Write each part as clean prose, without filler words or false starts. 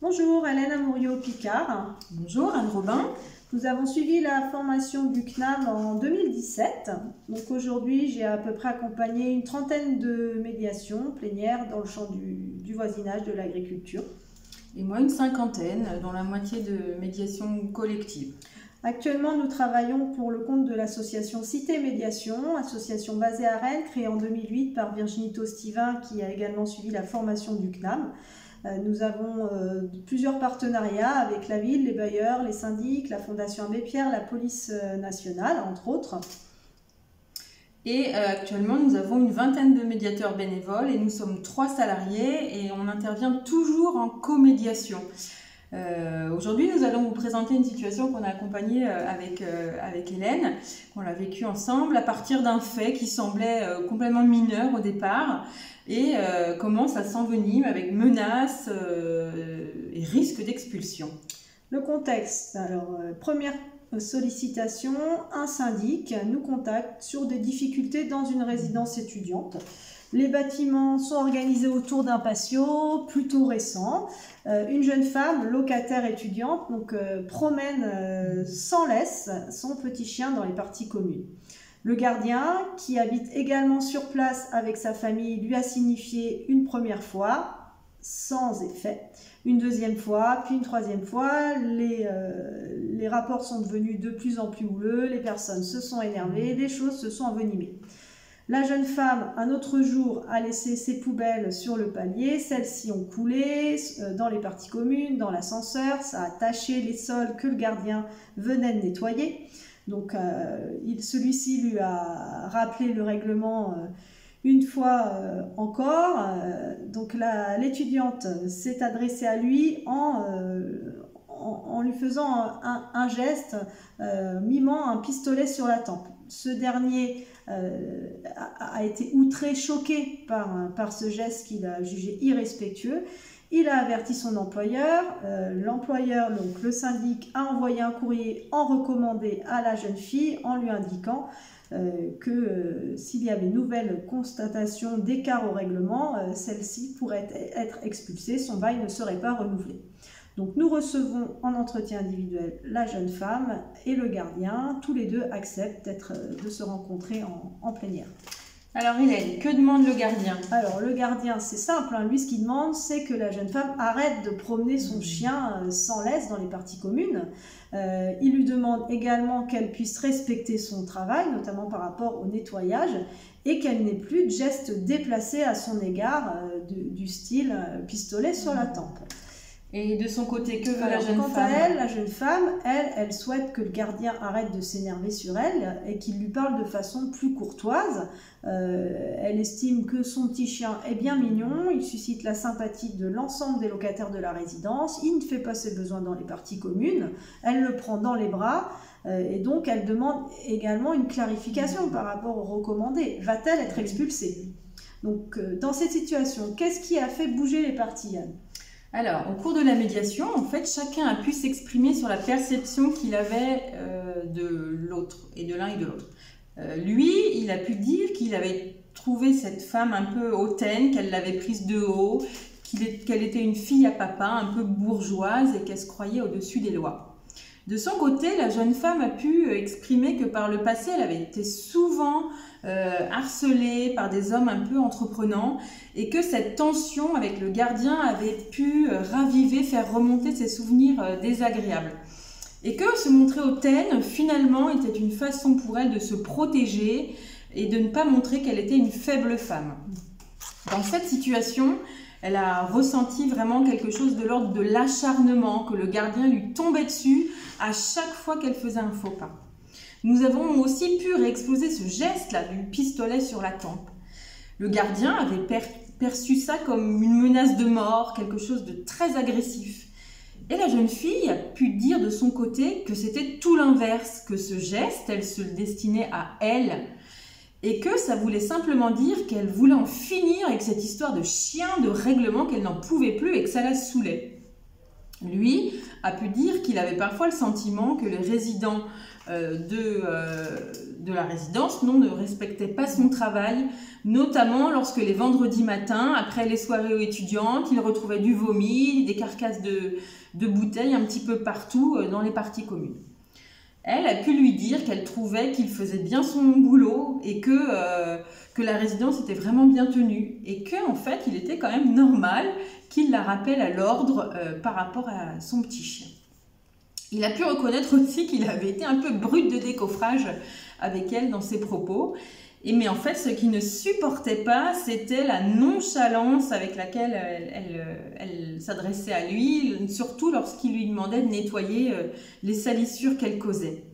Bonjour, Hélène Amourio-Picard. Bonjour, Anne Robin. Nous avons suivi la formation du CNAM en 2017. Donc aujourd'hui, j'ai à peu près accompagné une trentaine de médiations plénières dans le champ du voisinage, de l'agriculture. Et moi, une cinquantaine, dont la moitié de médiation collective. Actuellement, nous travaillons pour le compte de l'association Cité Médiation, association basée à Rennes, créée en 2008 par Virginie Tostivin, qui a également suivi la formation du CNAM. Nous avons plusieurs partenariats avec la ville, les bailleurs, les syndics, la Fondation Abbé Pierre, la police nationale, entre autres. Et actuellement, nous avons une vingtaine de médiateurs bénévoles et nous sommes 3 salariés et on intervient toujours en comédiation. Aujourd'hui, nous allons vous présenter une situation qu'on a accompagnée avec Hélène, qu'on a vécue ensemble à partir d'un fait qui semblait complètement mineur au départ et comment ça s'envenime avec menaces et risque d'expulsion. Le contexte, alors première sollicitation, un syndic nous contacte sur des difficultés dans une résidence étudiante. Les bâtiments sont organisés autour d'un patio plutôt récent. Une jeune femme, locataire étudiante, promène sans laisse son petit chien dans les parties communes. Le gardien, qui habite également sur place avec sa famille, lui a signifié une première fois, sans effet, une deuxième fois, puis une troisième fois. Les rapports sont devenus de plus en plus houleux, les personnes se sont énervées, les choses se sont envenimées. La jeune femme, un autre jour, a laissé ses poubelles sur le palier. Celles-ci ont coulé dans les parties communes, dans l'ascenseur. Ça a taché les sols que le gardien venait de nettoyer. Donc, celui-ci lui a rappelé le règlement une fois encore. Donc, l'étudiante s'est adressée à lui en lui faisant un geste mimant un pistolet sur la tempe. Ce dernier a été outré, choqué par ce geste qu'il a jugé irrespectueux. Il a averti son employeur. L'employeur, donc le syndic, a envoyé un courrier en recommandé à la jeune fille en lui indiquant que s'il y avait nouvelle constatation d'écart au règlement, celle-ci pourrait être expulsée, son bail ne serait pas renouvelé. Donc nous recevons en entretien individuel la jeune femme et le gardien. Tous les deux acceptent de se rencontrer en plénière. Alors Hélène, que demande le gardien? Alors le gardien, c'est simple, hein. Lui ce qu'il demande, c'est que la jeune femme arrête de promener son chien sans laisse dans les parties communes. Il lui demande également qu'elle puisse respecter son travail, notamment par rapport au nettoyage, et qu'elle n'ait plus de gestes déplacés à son égard, du style pistolet sur la tempe. Et de son côté, que veut la jeune femme? Quant à elle, la jeune femme, elle souhaite que le gardien arrête de s'énerver sur elle et qu'il lui parle de façon plus courtoise. Elle estime que son petit chien est bien mignon, il suscite la sympathie de l'ensemble des locataires de la résidence, il ne fait pas ses besoins dans les parties communes, elle le prend dans les bras et donc elle demande également une clarification par rapport aux recommandés. Va-t-elle être expulsée? Donc dans cette situation, qu'est-ce qui a fait bouger les parties, Anne? Alors, au cours de la médiation, en fait, chacun a pu s'exprimer sur la perception qu'il avait de l'autre, et de l'un et de l'autre. Lui, il a pu dire qu'il avait trouvé cette femme un peu hautaine, qu'elle l'avait prise de haut, qu'elle était une fille à papa, un peu bourgeoise, et qu'elle se croyait au-dessus des lois. De son côté, la jeune femme a pu exprimer que par le passé, elle avait été souvent harcelée par des hommes un peu entreprenants et que cette tension avec le gardien avait pu raviver, faire remonter ses souvenirs désagréables. Et que se montrer hautaine, finalement, était une façon pour elle de se protéger et de ne pas montrer qu'elle était une faible femme. Dans cette situation, elle a ressenti vraiment quelque chose de l'ordre de l'acharnement, que le gardien lui tombait dessus à chaque fois qu'elle faisait un faux pas. Nous avons aussi pu réexposer ce geste-là du pistolet sur la tempe. Le gardien avait perçu ça comme une menace de mort, quelque chose de très agressif. Et la jeune fille a pu dire de son côté que c'était tout l'inverse, que ce geste, elle se le destinait à elle, et que ça voulait simplement dire qu'elle voulait en finir avec cette histoire de chien, de règlement, qu'elle n'en pouvait plus et que ça la saoulait. Lui a pu dire qu'il avait parfois le sentiment que les résidents de la résidence ne respectaient pas son travail, notamment lorsque les vendredis matins, après les soirées étudiantes, il retrouvait du vomi, des carcasses de bouteilles un petit peu partout dans les parties communes. Elle a pu lui dire qu'elle trouvait qu'il faisait bien son boulot et que la résidence était vraiment bien tenue et qu'en fait, il était quand même normal qu'il la rappelle à l'ordre par rapport à son petit chien. Il a pu reconnaître aussi qu'il avait été un peu brut de décoffrage avec elle dans ses propos. Mais en fait, ce qu'il ne supportait pas, c'était la nonchalance avec laquelle elle s'adressait à lui, surtout lorsqu'il lui demandait de nettoyer les salissures qu'elle causait.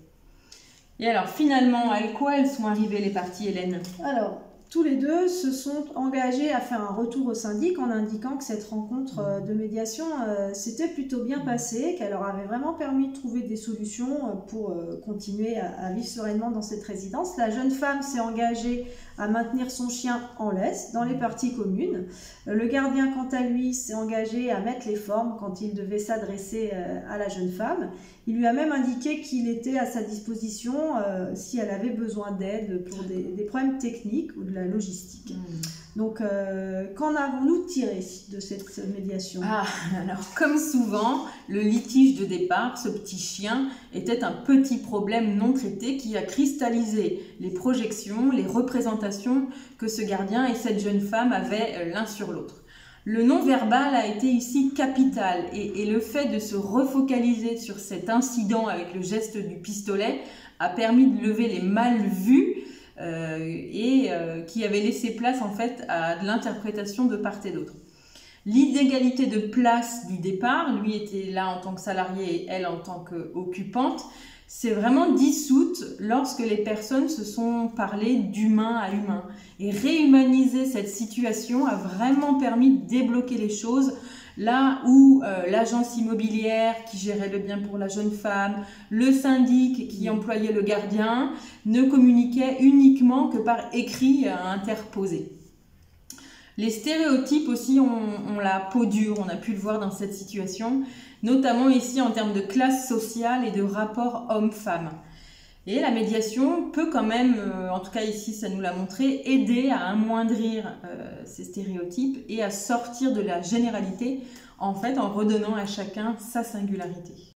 Et alors, finalement, à quoi elles sont arrivées les parties, Hélène? Alors, tous les deux se sont engagés à faire un retour au syndic en indiquant que cette rencontre de médiation s'était plutôt bien passée, qu'elle leur avait vraiment permis de trouver des solutions pour continuer à vivre sereinement dans cette résidence. La jeune femme s'est engagée à maintenir son chien en laisse dans les parties communes. Le gardien, quant à lui, s'est engagé à mettre les formes quand il devait s'adresser à la jeune femme. Il lui a même indiqué qu'il était à sa disposition si elle avait besoin d'aide pour des problèmes techniques ou de la logistique. Donc, qu'en avons-nous tiré de cette médiation? Alors, comme souvent, le litige de départ, ce petit chien, était un petit problème non traité qui a cristallisé les projections, les représentations que ce gardien et cette jeune femme avaient l'un sur l'autre. Le non-verbal a été ici capital et le fait de se refocaliser sur cet incident avec le geste du pistolet a permis de lever les mal vus qui avait laissé place en fait à de l'interprétation de part et d'autre. L'inégalité de place du départ, lui était là en tant que salarié et elle en tant qu'occupante, s'est vraiment dissoute lorsque les personnes se sont parlé d'humain à humain. Et réhumaniser cette situation a vraiment permis de débloquer les choses là où l'agence immobilière qui gérait le bien pour la jeune femme, le syndic qui employait le gardien, ne communiquaient uniquement que par écrit interposé. Les stéréotypes aussi ont la peau dure, on a pu le voir dans cette situation, notamment ici en termes de classe sociale et de rapport homme-femme. Et la médiation peut quand même, en tout cas ici ça nous l'a montré, aider à amoindrir ces stéréotypes et à sortir de la généralité, en fait en redonnant à chacun sa singularité.